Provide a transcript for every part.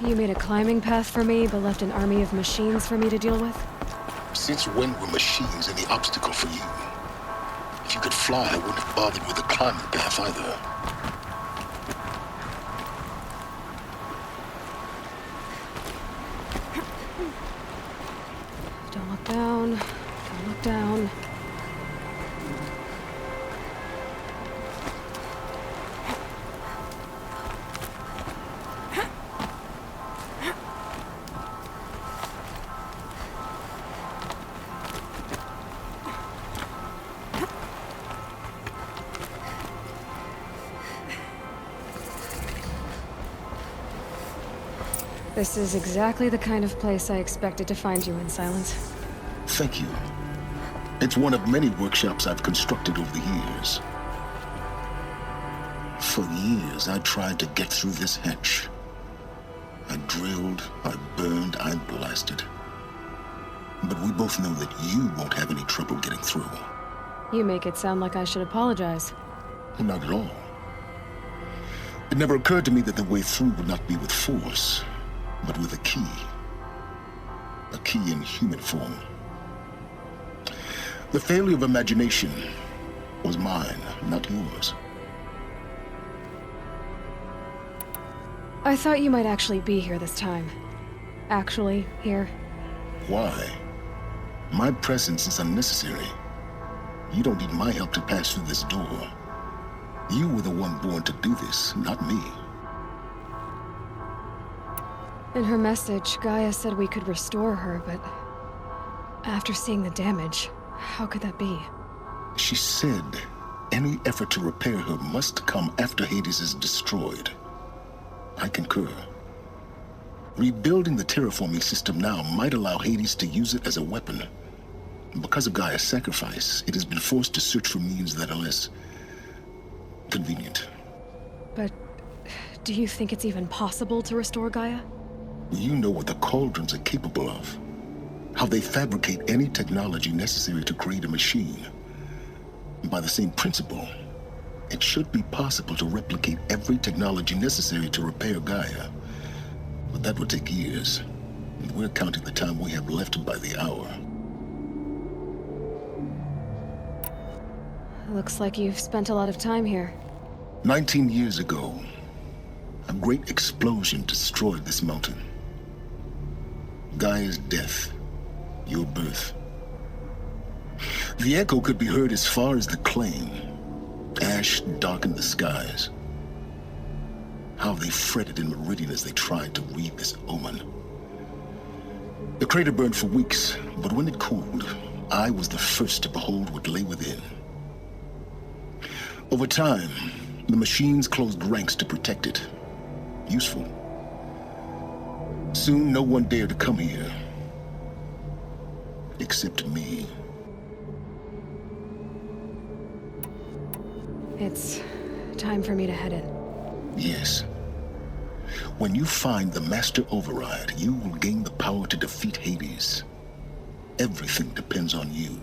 You made a climbing path for me, but left an army of machines for me to deal with? Since when were machines any obstacle for you? If you could fly, I wouldn't have bothered with the climbing path either. Don't look down. Don't look down. This is exactly the kind of place I expected to find you in, Silence. Thank you. It's one of many workshops I've constructed over the years. For years, I tried to get through this hatch. I drilled, I burned, I blasted. But we both know that you won't have any trouble getting through. You make it sound like I should apologize. Not at all. It never occurred to me that the way through would not be with force, but with a key. A key in human form. The failure of imagination was mine, not yours. I thought you might actually be here this time. Actually, here. Why? My presence is unnecessary. You don't need my help to pass through this door. You were the one born to do this, not me. In her message, Gaia said we could restore her, but after seeing the damage, how could that be? She said any effort to repair her must come after Hades is destroyed. I concur. Rebuilding the terraforming system now might allow Hades to use it as a weapon. Because of Gaia's sacrifice, it has been forced to search for means that are less convenient. But do you think it's even possible to restore Gaia? You know what the Cauldrons are capable of. How they fabricate any technology necessary to create a machine. By the same principle, it should be possible to replicate every technology necessary to repair Gaia. But that would take years. And we're counting the time we have left by the hour. Looks like you've spent a lot of time here. 19 years ago, a great explosion destroyed this mountain. Gaia's death, your birth. The echo could be heard as far as the claim. Ash darkened the skies. How they fretted in Meridian as they tried to read this omen. The crater burned for weeks, but when it cooled, I was the first to behold what lay within. Over time, the machines closed ranks to protect it. Useful. Soon, no one dared to come here. Except me. It's time for me to head in. Yes. When you find the Master Override, you will gain the power to defeat Hades. Everything depends on you.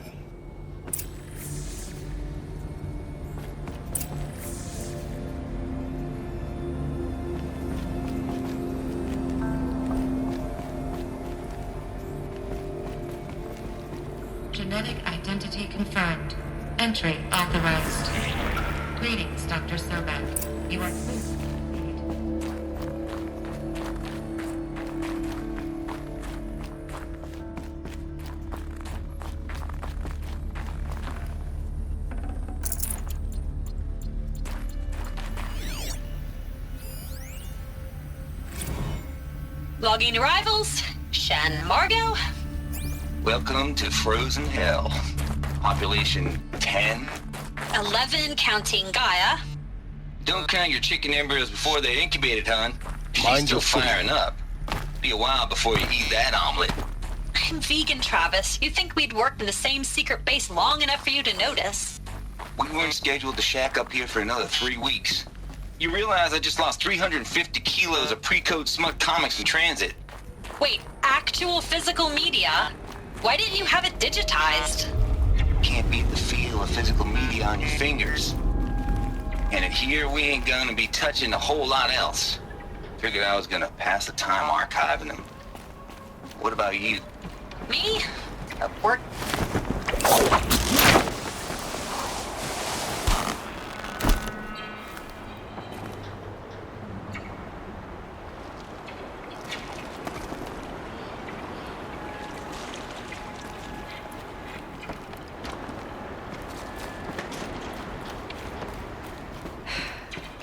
Genetic identity confirmed. Entry authorized. Greetings, Dr. Sobek. You are clear. Logging arrivals. Shan Margot. Welcome to Frozen Hell. Population 10. 11 counting Gaia. Don't count your chicken embryos before they're incubated, hon. She's Mind still your foot. firing up. Be a while before you eat that omelet. I'm vegan, Travis. You think we'd worked in the same secret base long enough for you to notice? We weren't scheduled to shack up here for another 3 weeks. You realize I just lost 350 kilos of pre-code smut comics in transit. Wait, actual physical media? Why didn't you have it digitized? Can't beat the feel of physical media on your fingers. And in here, we ain't gonna be touching a whole lot else. Figured I was gonna pass the time archiving them. What about you? Me? Work.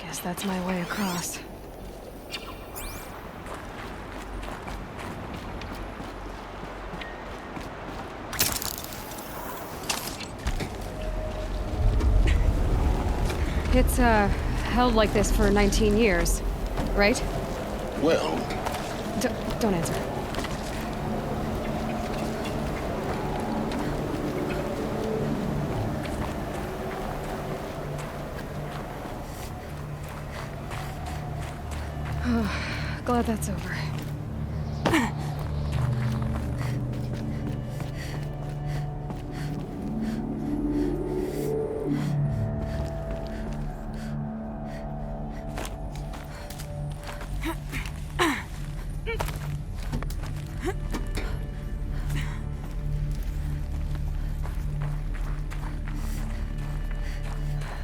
Guess that's my way across. It's, held like this for 19 years, right? Well, Don't answer. Glad that's over.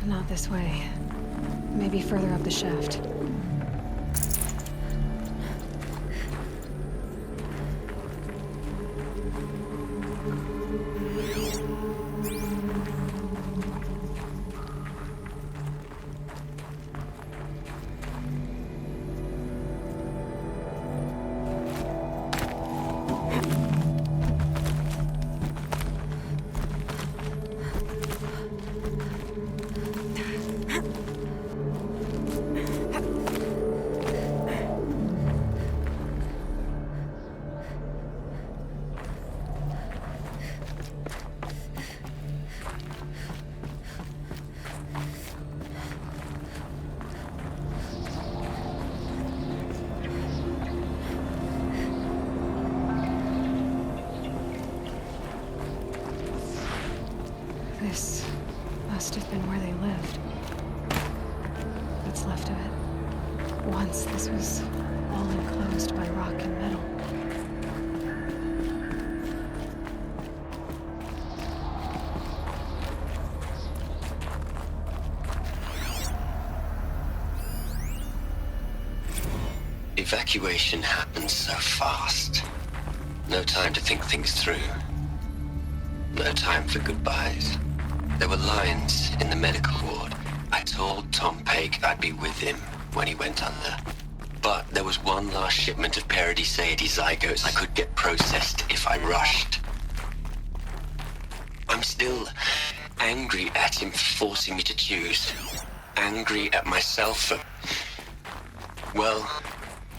Not this way. Maybe further up the shaft. This must have been where they lived. What's left of it. Once this was all enclosed by rock and metal. Evacuation happened so fast. No time to think things through. No time for goodbyes. There were lines in the medical ward. I told Tom Paik I'd be with him when he went under. But there was one last shipment of Paradis-Sade zygotes I could get processed if I rushed. I'm still angry at him for forcing me to choose. Angry at myself for... Well,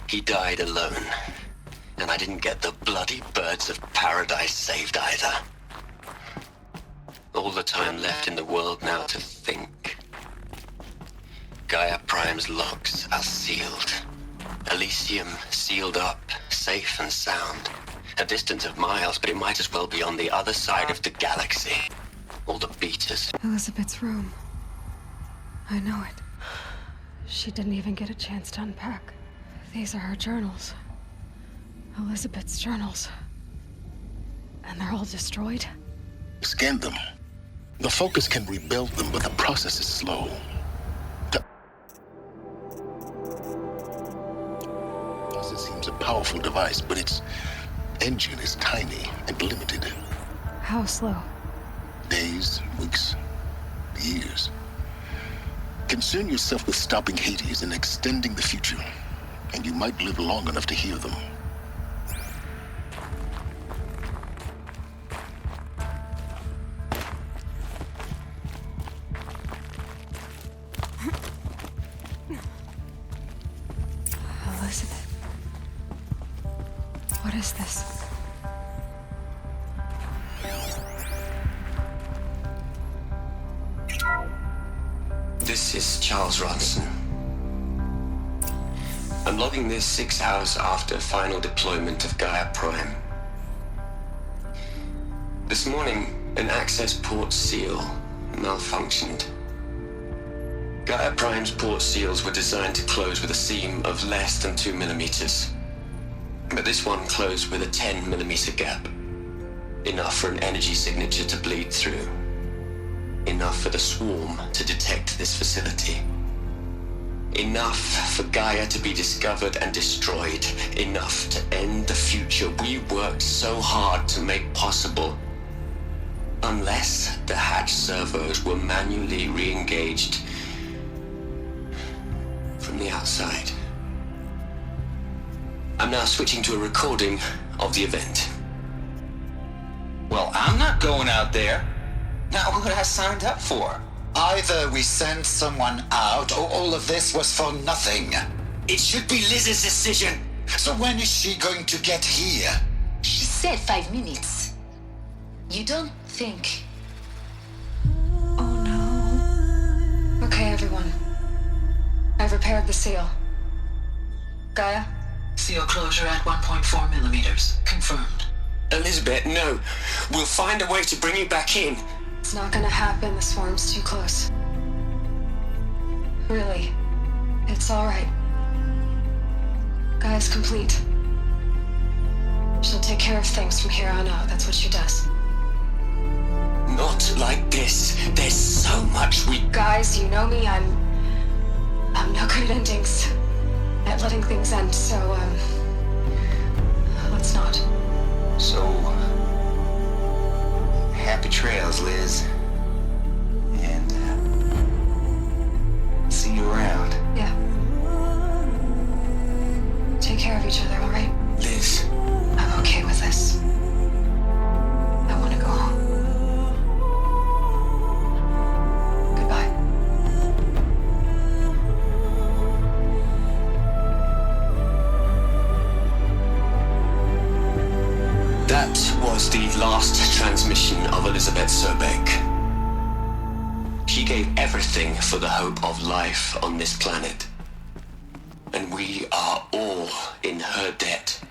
he died alone. And I didn't get the bloody birds of paradise saved either. All the time left in the world now to think. Gaia Prime's locks are sealed. Elysium sealed up, safe and sound. A distance of miles, but it might as well be on the other side of the galaxy. All the beaters. Elizabeth's room. I know it. She didn't even get a chance to unpack. These are her journals. Elizabeth's journals. And they're all destroyed? scan them. The Focus can rebuild them, but the process is slow. It seems a powerful device, but its engine is tiny and limited. How slow? Days, weeks, years. Concern yourself with stopping Hades and extending the future, and you might live long enough to hear them. Elizabeth. What is this? This is Charles Ronson. I'm logging this 6 hours after final deployment of Gaia Prime. This morning, an access port seal malfunctioned. Gaia Prime's port seals were designed to close with a seam of less than 2 millimeters. But this one closed with a 10 millimeter gap. Enough for an energy signature to bleed through. Enough for the swarm to detect this facility. Enough for Gaia to be discovered and destroyed. Enough to end the future we worked so hard to make possible. Unless the hatch servos were manually re-engaged from the outside. I'm now switching to a recording of the event. Well, I'm not going out there. Not what I signed up for. Either we send someone out, or all of this was for nothing. It should be Liz's decision. So when is she going to get here? She said 5 minutes. You don't think... Oh no. Okay, everyone. I've repaired the seal. Gaia? Seal closure at 1.4 millimeters. Confirmed. Elizabeth, no. We'll find a way to bring you back in. It's not gonna happen. The swarm's too close. Really. It's alright. Gaia's complete. She'll take care of things from here on out. That's what she does. Not like this. There's so much we... Guys, you know me. I'm no good at endings. At letting things end, so, let's not. So, happy trails, Liz. And, see you around. Yeah. Take care of each other, alright? Liz. I'm okay with this. I want to go home. Goodbye. That was the last transmission of Elizabeth Sobek. She gave everything for the hope of life on this planet. And we are all in her debt.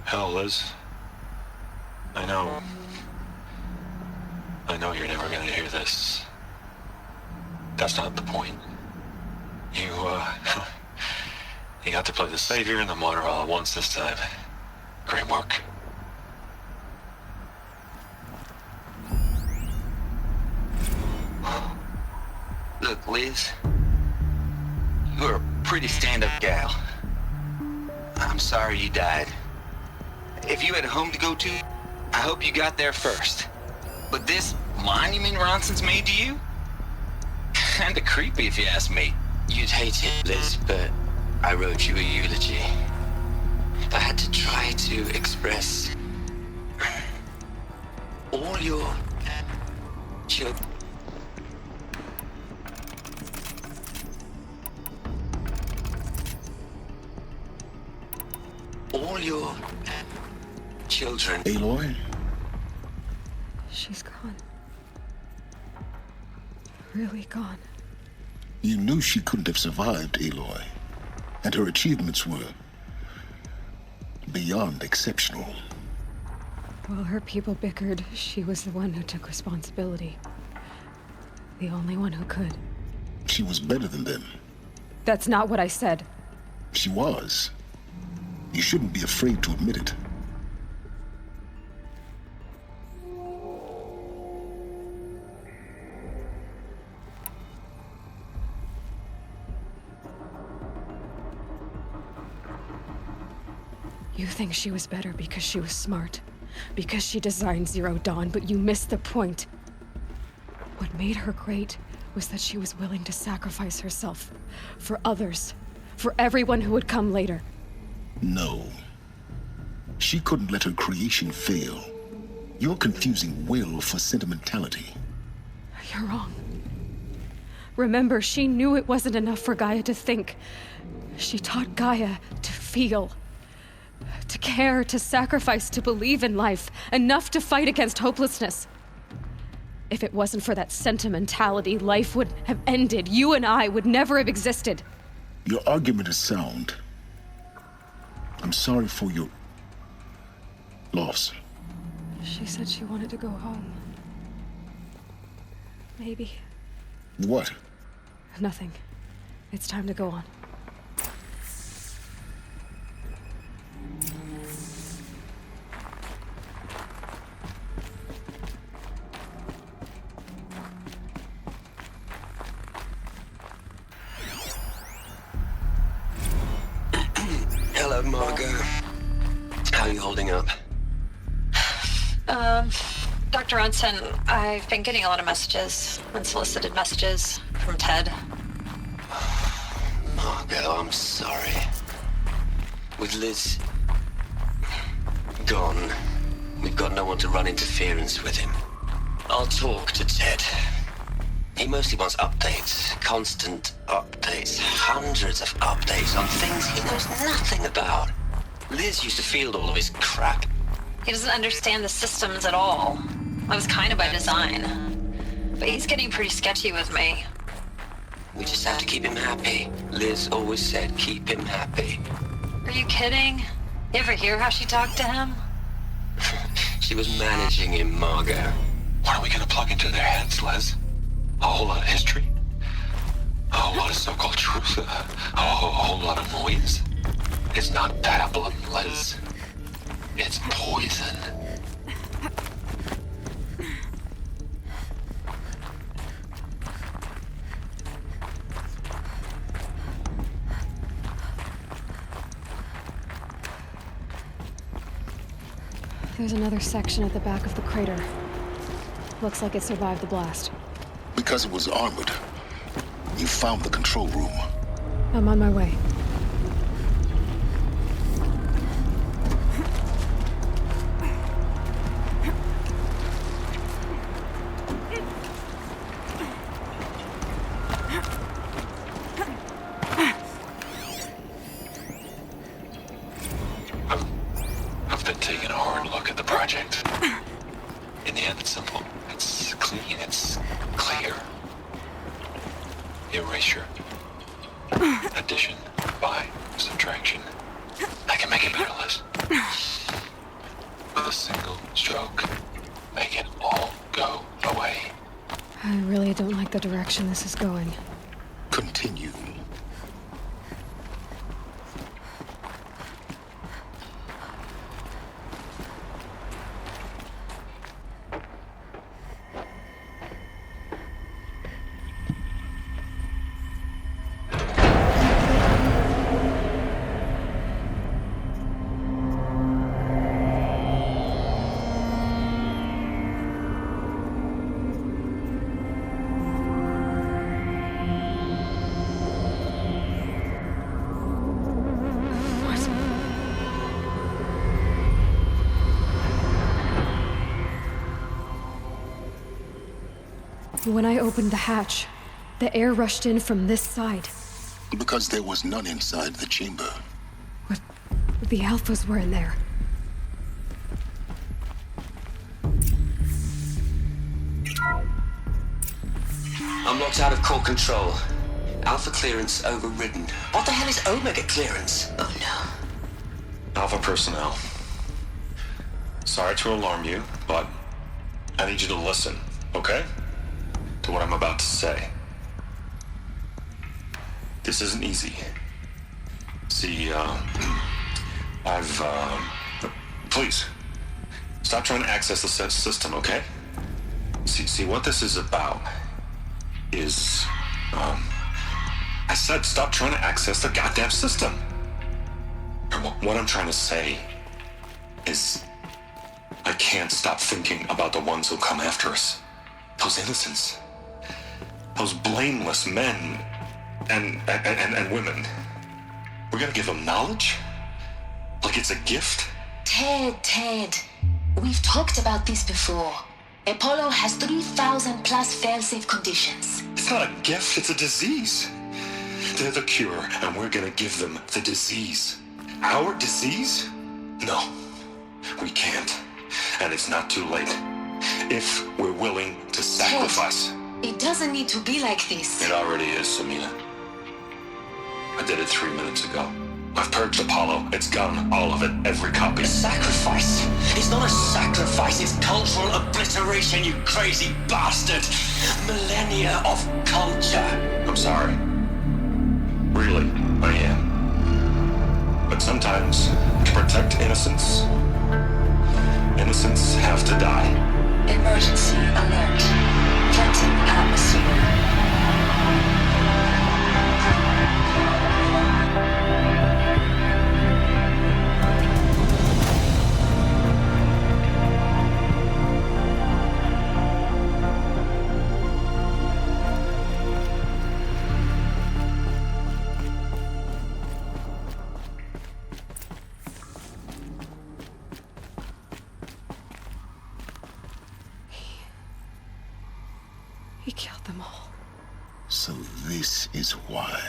Hell, Liz. I know you're never gonna hear this. That's not the point. You got to play the savior and the martyr all at once this time. Great work. Look, Liz. You're a pretty stand-up gal. I'm sorry you died. If you had a home to go to, I hope you got there first. But this monument Ronson's made to you? Kinda creepy if you ask me. You'd hate it, Liz, but I wrote you a eulogy. I had to try to express all your children. All your children. Aloy? She's gone. Really gone. You knew she couldn't have survived, Aloy. And her achievements were beyond exceptional. While her people bickered, she was the one who took responsibility. The only one who could. She was better than them. That's not what I said. She was. You shouldn't be afraid to admit it. You think she was better because she was smart, because she designed Zero Dawn, but you missed the point. What made her great was that she was willing to sacrifice herself for others, for everyone who would come later. No. She couldn't let her creation fail. You're confusing will for sentimentality. You're wrong. Remember, she knew it wasn't enough for Gaia to think. She taught Gaia to feel. To care, to sacrifice, to believe in life, enough to fight against hopelessness. If it wasn't for that sentimentality, life would have ended. You and I would never have existed. Your argument is sound. I'm sorry for your loss. She said she wanted to go home. Maybe. What? Nothing. It's time to go on. Hello, Margot. How are you holding up? Dr. Ronson, I've been getting a lot of messages, unsolicited messages from Ted. Margot, I'm sorry. With Liz gone, we've got no one to run interference with him. I'll talk to Ted. He mostly wants updates, constant updates, hundreds of updates on things he knows nothing about. Liz used to field all of his crap. He doesn't understand the systems at all. That was kind of by design. But he's getting pretty sketchy with me. We just have to keep him happy. Liz always said keep him happy. Are you kidding? You ever hear how she talked to him? She was managing him, Margot. What are we gonna plug into their heads, Les? A whole lot of history? A whole lot of so-called truth? A whole lot of noise? It's not pablum, Les. It's poison. There's another section at the back of the crater. Looks like it survived the blast. Because it was armored. You found the control room. I'm on my way. I've been taking a hard look at the project. In the end, it's simple. It's clean. It's clear. Erasure. Addition. By. Subtraction. I can make it better, Liz. With a single stroke. Make it all go away. I really don't like the direction this is going. Continue. When I opened the hatch, the air rushed in from this side. Because there was none inside the chamber. But the Alphas were in there. I'm locked out of core control. Alpha clearance overridden. What the hell is Omega clearance? Oh no. Alpha personnel. Sorry to alarm you, but I need you to listen, okay? To what I'm about to say. This isn't easy. See, please, stop trying to access the system, okay? See, what this is about is, I said stop trying to access the goddamn system. What I'm trying to say is, I can't stop thinking about the ones who come after us. Those innocents. Those blameless men and women. We're gonna give them knowledge? Like it's a gift? Ted. We've talked about this before. Apollo has 3,000 plus fail-safe conditions. It's not a gift, it's a disease. They're the cure, and we're gonna give them the disease. Our disease? No, we can't. And it's not too late. If we're willing to a sacrifice. It doesn't need to be like this. It already is, Samina. I did it 3 minutes ago. I've purged Apollo. It's gone. All of it. Every copy. A sacrifice? It's not a sacrifice, it's cultural obliteration, you crazy bastard! Millennia of culture! I'm sorry. Really, I am. But sometimes, to protect innocence, innocents have to die. Emergency alert. Threatened atmosphere. He killed them all. So this is why.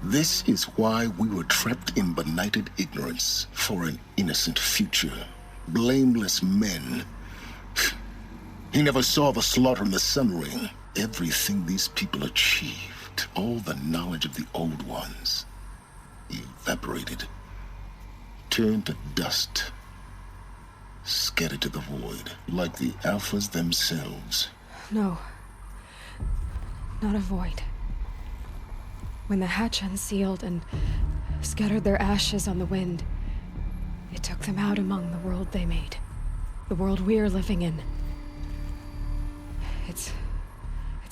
This is why we were trapped in benighted ignorance for an innocent future. Blameless men. He never saw the slaughter in the Sun Ring. Everything these people achieved, all the knowledge of the old ones, evaporated, turned to dust, scattered to the void, like the Alphas themselves. No. Not a void. When the hatch unsealed and scattered their ashes on the wind, it took them out among the world they made. The world we're living in. It's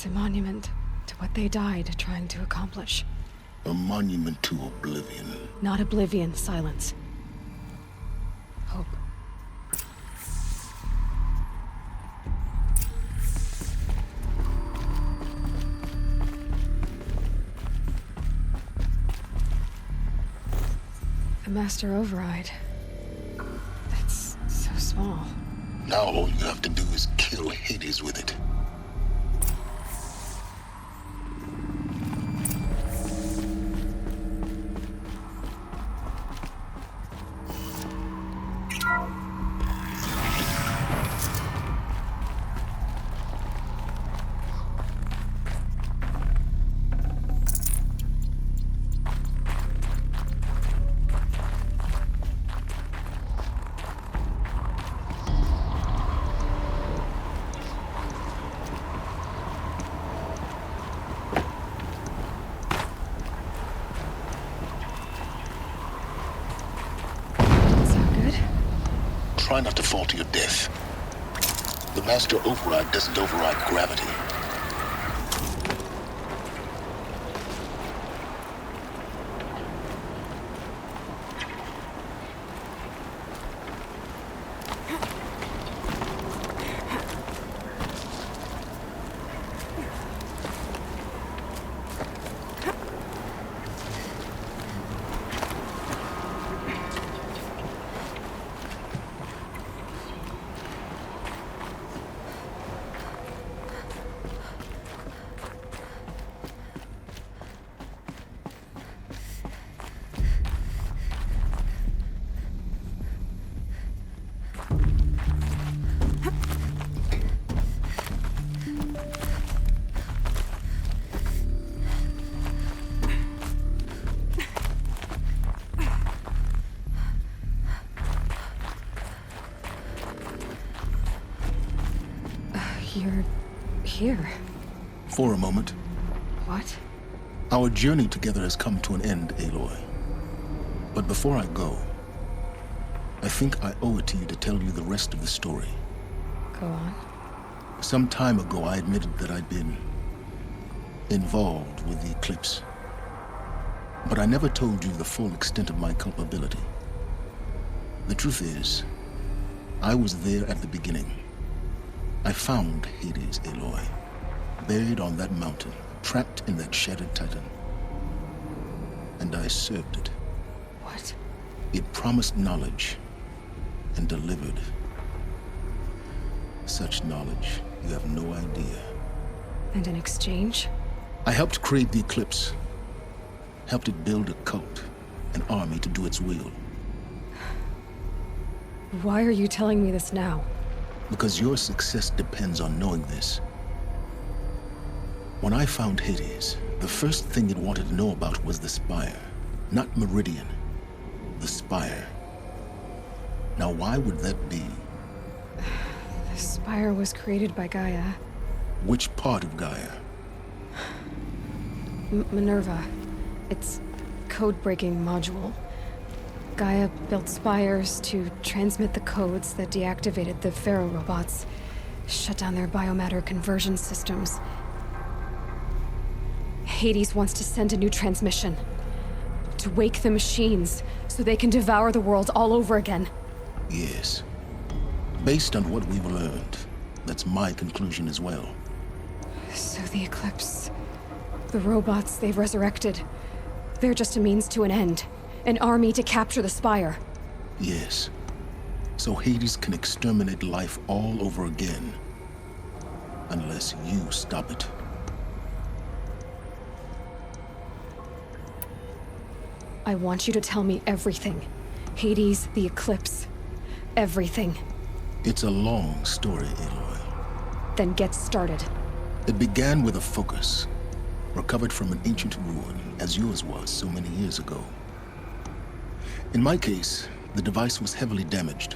a monument to what they died trying to accomplish. A monument to oblivion. Not oblivion, silence. Hope. The Master Override. That's so small. Now all you have to do is kill Hades with it. Try not to fall to your death. The Master Override doesn't override gravity. You're here. For a moment. What? Our journey together has come to an end, Aloy. But before I go, I think I owe it to you to tell you the rest of the story. Go on. Some time ago, I admitted that I'd been involved with the eclipse. But I never told you the full extent of my culpability. The truth is, I was there at the beginning. I found Hades, Aloy, buried on that mountain, trapped in that shattered titan. And I served it. What? It promised knowledge and delivered. Such knowledge, you have no idea. And in exchange? I helped create the eclipse. Helped it build a cult, an army to do its will. Why are you telling me this now? Because your success depends on knowing this. When I found Hades, the first thing it wanted to know about was the Spire. Not Meridian. The Spire. Now, why would that be? The Spire was created by Gaia. Which part of Gaia? Minerva. It's code-breaking module. Gaia built spires to transmit the codes that deactivated the Pharaoh robots, shut down their biomatter conversion systems. Hades wants to send a new transmission. To wake the machines, so they can devour the world all over again. Yes. Based on what we've learned, that's my conclusion as well. So the Eclipse... the robots they've resurrected... they're just a means to an end. An army to capture the Spire. Yes. So Hades can exterminate life all over again. Unless you stop it. I want you to tell me everything. Hades, the Eclipse. Everything. It's a long story, Aloy. Then get started. It began with a focus. Recovered from an ancient ruin, as yours was so many years ago. In my case, the device was heavily damaged.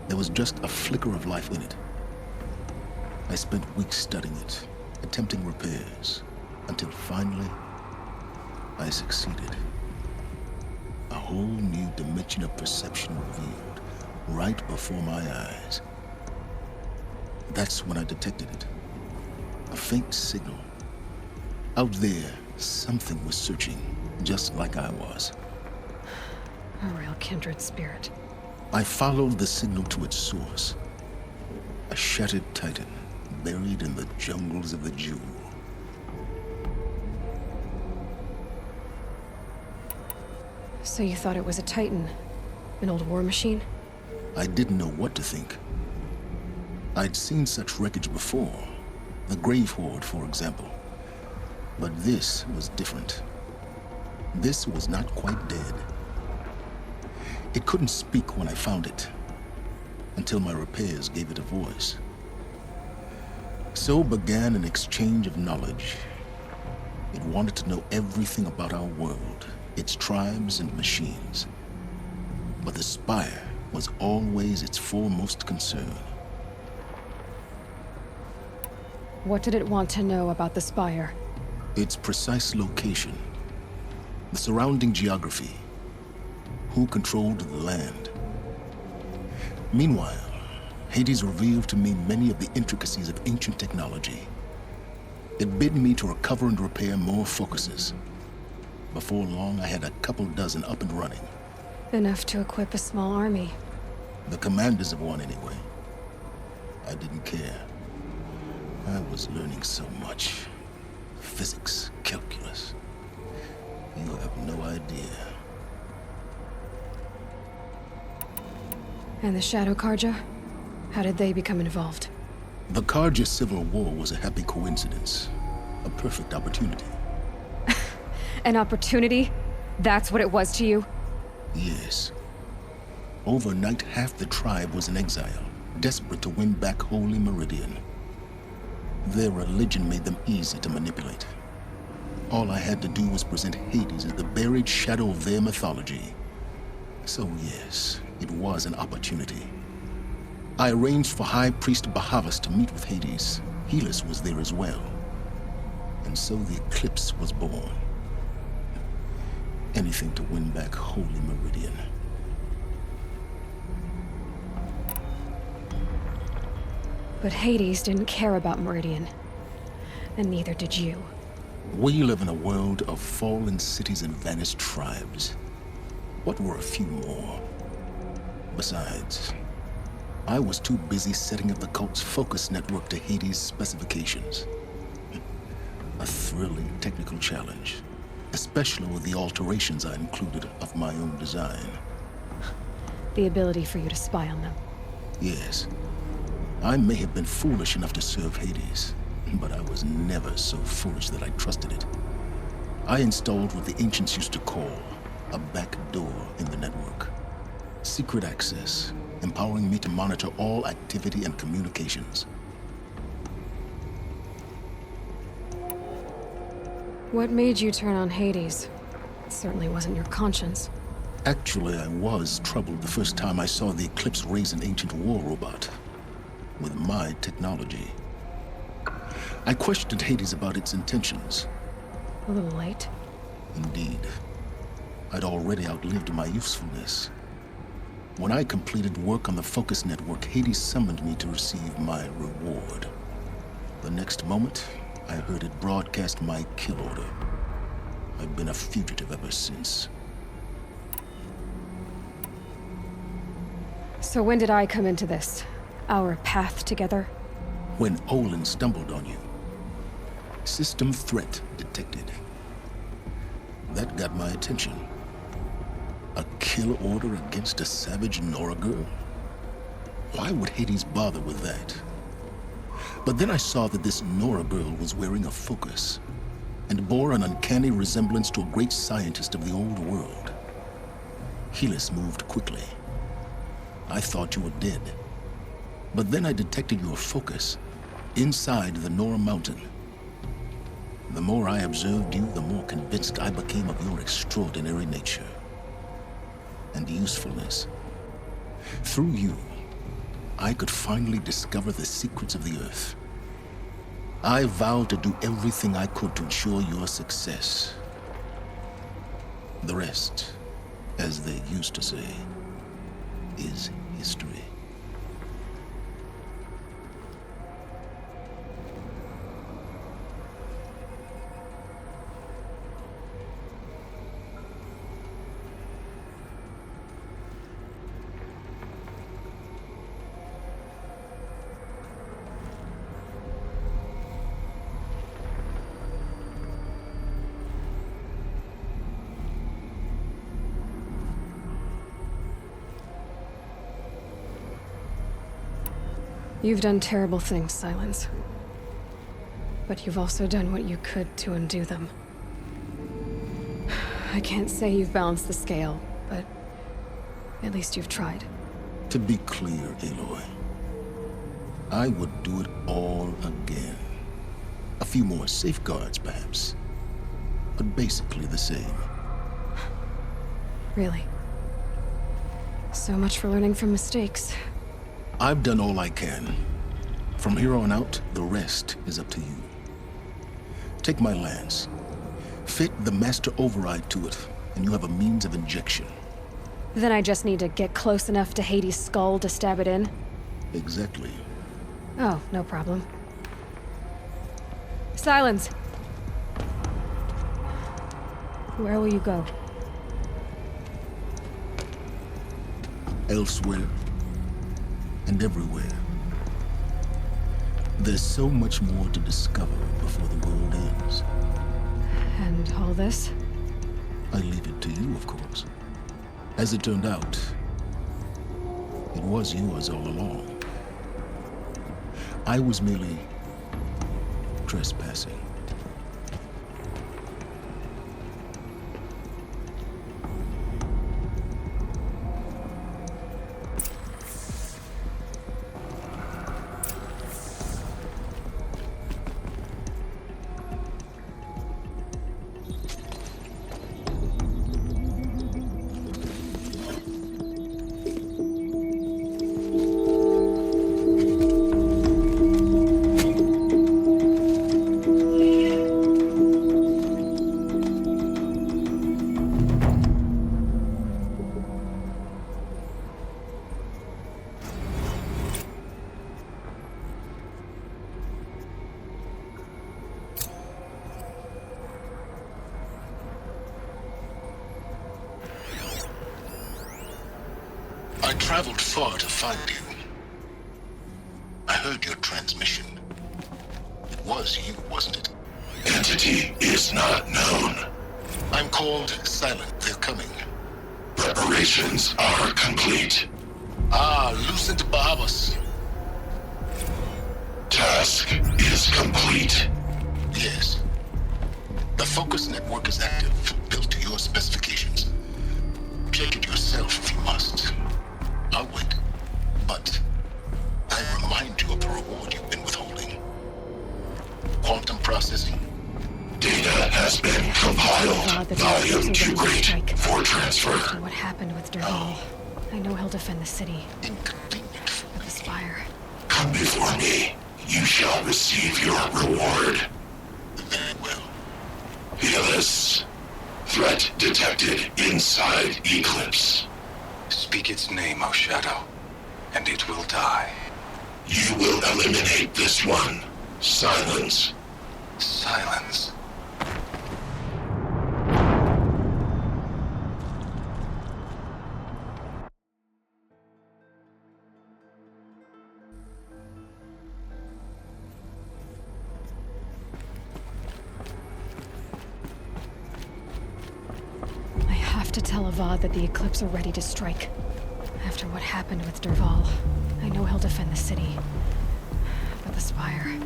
There was just a flicker of life in it. I spent weeks studying it, attempting repairs, until finally, I succeeded. A whole new dimension of perception revealed, right before my eyes. That's when I detected it. A faint signal. Out there, something was searching, just like I was. A real kindred spirit. I followed the signal to its source. A shattered titan, buried in the jungles of the Jewel. So you thought it was a titan? An old war machine? I didn't know what to think. I'd seen such wreckage before. The Grave Horde, for example. But this was different. This was not quite dead. It couldn't speak when I found it, until my repairs gave it a voice. So began an exchange of knowledge. It wanted to know everything about our world, its tribes and machines. But the Spire was always its foremost concern. What did it want to know about the Spire? Its precise location, the surrounding geography, who controlled the land. Meanwhile, Hades revealed to me many of the intricacies of ancient technology. It bid me to recover and repair more focuses. Before long, I had a couple dozen up and running. Enough to equip a small army. The commanders of one, anyway. I didn't care. I was learning so much. Physics, calculus. You have no idea. And the Shadow Karja? How did they become involved? The Karja Civil War was a happy coincidence. A perfect opportunity. An opportunity? That's what it was to you? Yes. Overnight, half the tribe was in exile, desperate to win back Holy Meridian. Their religion made them easy to manipulate. All I had to do was present Hades as the buried shadow of their mythology. So yes, it was an opportunity. I arranged for High Priest Bahavas to meet with Hades. Helis was there as well. And so the Eclipse was born. Anything to win back Holy Meridian. But Hades didn't care about Meridian. And neither did you. We live in a world of fallen cities and vanished tribes. What were a few more? Besides, I was too busy setting up the cult's focus network to Hades' specifications. A thrilling technical challenge, especially with the alterations I included of my own design. The ability for you to spy on them. Yes. I may have been foolish enough to serve Hades, but I was never so foolish that I trusted it. I installed what the ancients used to call a back door in the network. Secret access, empowering me to monitor all activity and communications. What made you turn on Hades? It certainly wasn't your conscience. Actually, I was troubled the first time I saw the Eclipse raise an ancient war robot with my technology. I questioned Hades about its intentions. A little late. Indeed. I'd already outlived my usefulness. When I completed work on the Focus Network, Hades summoned me to receive my reward. The next moment, I heard it broadcast my kill order. I've been a fugitive ever since. So when did I come into this? Our path together? When Olin stumbled on you. System threat detected. That got my attention. A kill order against a savage Nora girl? Why would Hades bother with that? But then I saw that this Nora girl was wearing a focus and bore an uncanny resemblance to a great scientist of the old world. Helis moved quickly. I thought you were dead. But then I detected your focus inside the Nora mountain. The more I observed you, the more convinced I became of your extraordinary nature and usefulness. Through you, I could finally discover the secrets of the Earth. I vowed to do everything I could to ensure your success. The rest, as they used to say, is history. You've done terrible things, Silence. But you've also done what you could to undo them. I can't say you've balanced the scale, but at least you've tried. To be clear, Aloy, I would do it all again. A few more safeguards, perhaps, but basically the same. Really? So much for learning from mistakes. I've done all I can. From here on out, the rest is up to you. Take my lance. Fit the master override to it, and you have a means of injection. Then I just need to get close enough to Hades' skull to stab it in? Exactly. Oh, no problem. Silence! Where will you go? Elsewhere. And everywhere. There's so much more to discover before the world ends. And all this? I leave it to you, of course. As it turned out, it was yours all along. I was merely trespassing. I traveled far to find you. I heard your transmission. It was you, wasn't it? Entity is not known. I'm called Silent. They're coming. Preparations are complete. Ah, Lucent Bahavas. Task is complete. Yes. The Focus Network is active, built to your specifications. Check it yourself if you must. I'll wait. Processing. Data has been compiled. Volume too great for transfer. After what happened with Derval, I know he'll defend the city. But the Spire. Come before me. You shall receive your reward. Very well. Healus. Threat detected inside Eclipse. Speak its name, O Shadow, and it will die. You will eliminate this one. Silence. Silence. I have to tell Avad that the Eclipse are ready to strike. After what happened with Derval, I know he'll defend the city. But the Spire...